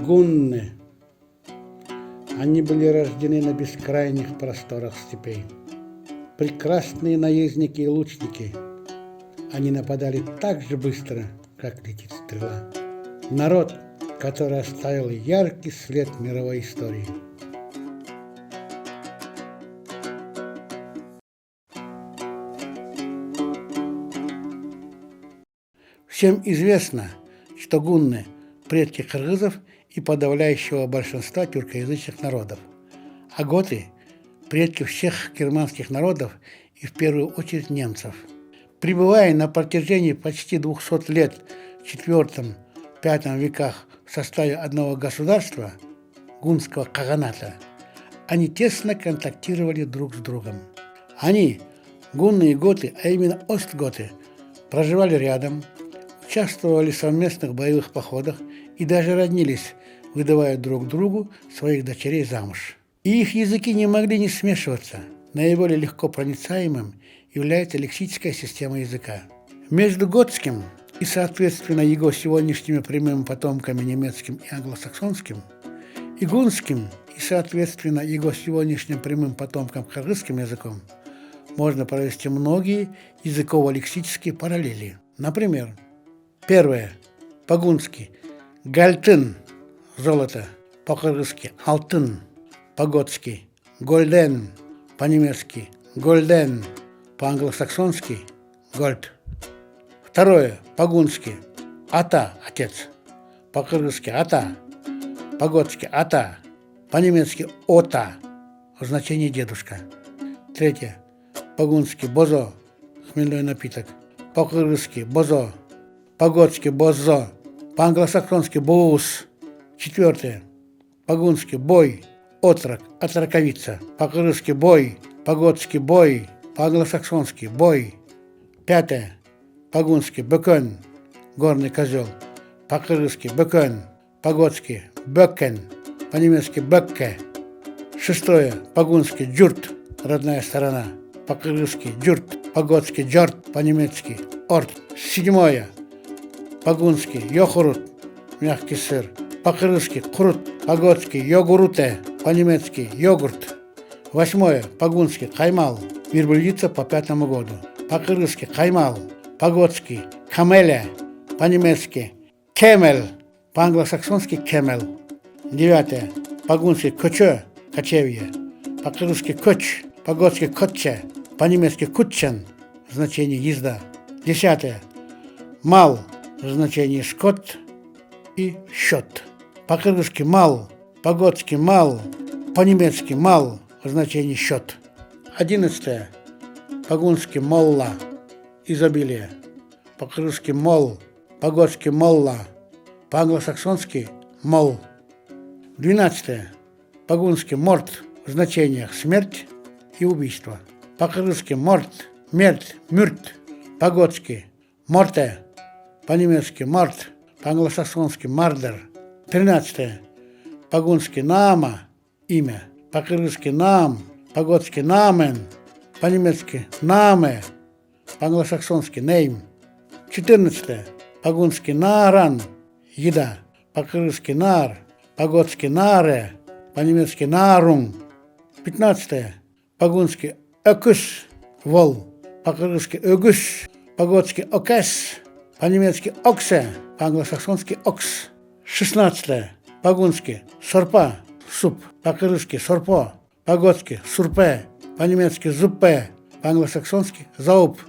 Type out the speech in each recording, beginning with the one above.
Гунны. Они были рождены на бескрайних просторах степей. Прекрасные наездники и лучники. Они нападали так же быстро, как летит стрела. Народ, который оставил яркий след мировой истории. Всем известно, что гунны – предки кыргызов и подавляющего большинства тюркоязычных народов, а готы – предки всех германских народов и в первую очередь немцев. Пребывая на протяжении почти 200 лет в IV-V веках в составе одного государства, гунского каганата, они тесно контактировали друг с другом. Они, гунны и готы, а именно остготы, проживали рядом, участвовали в совместных боевых походах и даже роднились, выдавая друг другу своих дочерей замуж. И их языки не могли не смешиваться. Наиболее легко проницаемым является лексическая система языка. Между готским и, соответственно, его сегодняшними прямыми потомками немецким и англосаксонским, и гунским и, соответственно, его сегодняшним прямым потомкам кыргызским языком можно провести многие языково-лексические параллели. Например, первое. По-гунски – гальтын – золото, по-кыргызски – алтын, по-готски – гольден, по-немецки – гольден, по-англосаксонски – гольд. Второе. По-гунски – ата – отец, по-кыргызски – ата, по-готски – ата, по-немецки – ота в значении дедушка. Третье. По-гунски – бозо – хмельной напиток, по-кыргызски – бозо, по-готски – бозо, по-англосаксонски – боус. Четвертое. По-гунски – бой, отрок, отроковица, по-кыргызски – бой, по-готски – бой, по-англосаксонски – бой. Пятое. По-гунски – бөкөн, горный козел, по-кыргызски – бөкөн, по-готски – бөккен, по-немецки – бөкке. Шестое. По-гунски – джурт, родная сторона, по-кыргызски – джурт, по-готски – джорт, по-немецки – орт. Седьмое. По-гунски – йохурут, мягкий сыр, по-кыргызски – курут, по-готски – йогуруте, по-немецки – йогурт. Восьмое. По-гунски – каймал, верблюдица по 5-му году, по-кыргызски – каймал, по-готски – камеля, по-немецки – кемель, по-англосаксонски – кемел. Девятое. По-гунски – кочо, кочевье, по-кыргызски – коч, по-готски – котче, по-немецки – кутчен, в значении езда. Десятое. Мал, в значении скот и счет, по-кыргызски – мал, по-готски – мал, по-немецки – мал, в значении счет. Одиннадцатое. По-гунски – молла, изобилие, по-кыргызски – мол, по-готски – молла, по-англосаксонски – мол. Двенадцатое. По-гунски – морт, в значениях смерть и убийство, по-кыргызски – морт, мерть, мюрт, по-готски – морте, по-немецки – морт, по-англосаксонски – мардер. 13. По-гунски – наама, имя, по-кыргызски – наам, по-готски – намен, по-немецки – наме, по-англосаксонски – нейм. 14. По-гунски – нааран, еда, по-кыргызски – нар, по-готски – наре, по-немецки – нарум. 15. По-гунски – öküz, вол, по-кыргызски – өгүз, по-готски – окес, по-немецки – оксе, по-англосаксонски – окс. 16. По-гунски – сорпа, суп, по-кыргызски – сорпо, по-готски – сурпе, по-немецки – зуппе, по-англосаксонски – зауп.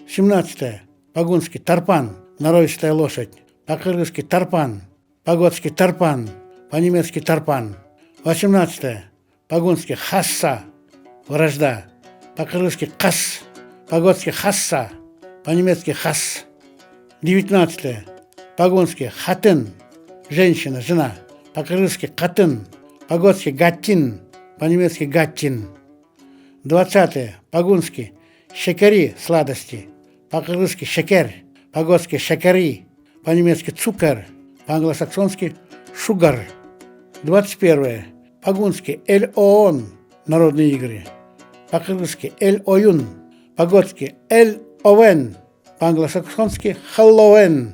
17. По-гунски – тарпан, норовистая лошадь, по-кыргызски – тарпан, по-готски – тарпан, по-немецки – тарпан. 18. По-гунски – хасса, вражда, по-кыргызски – кас, по-готски – хасса, по-немецки – хас. 19. По-гунски – хатын, женщина, жена, по-кыргызски – катын, по-готски – гаттин, по-немецки – гаттин. 20. По-гунски – шекери, сладости, по-кыргызски – шекер, по-готски – шекари, по-немецки – цукер, по-англосаксонски – шугар. 21. По-гунски – эль-оон, народные игры, по-кыргызски – эль-оюн, по-готски – эль-овен, по-англосаксонски – хэллоуэн.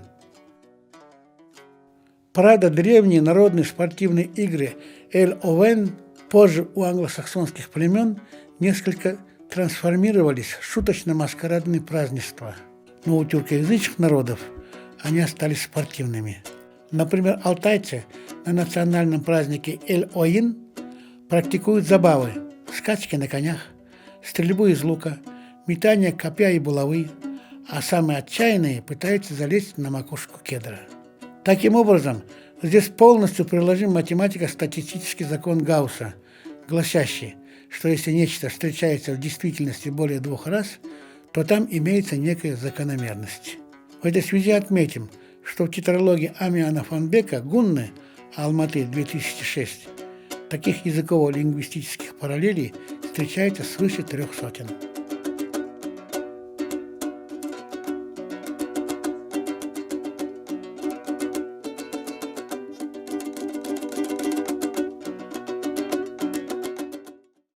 Правда, древние народные спортивные игры Эль-Овен позже у англосаксонских племен несколько трансформировались в шуточно-маскарадные празднества. Но у тюркоязычных народов они остались спортивными. Например, алтайцы на национальном празднике Эль-Оин практикуют забавы, скачки на конях, стрельбу из лука, метание копья и булавы, а самые отчаянные пытаются залезть на макушку кедра. Таким образом, здесь полностью приложим математико-статистический закон Гаусса, гласящий, что если нечто встречается в действительности более 2 раз, то там имеется некая закономерность. В этой связи отметим, что в тетралогии Амиана Фанбека «Гунны» Алматы 2006 таких языково-лингвистических параллелей встречается свыше 300.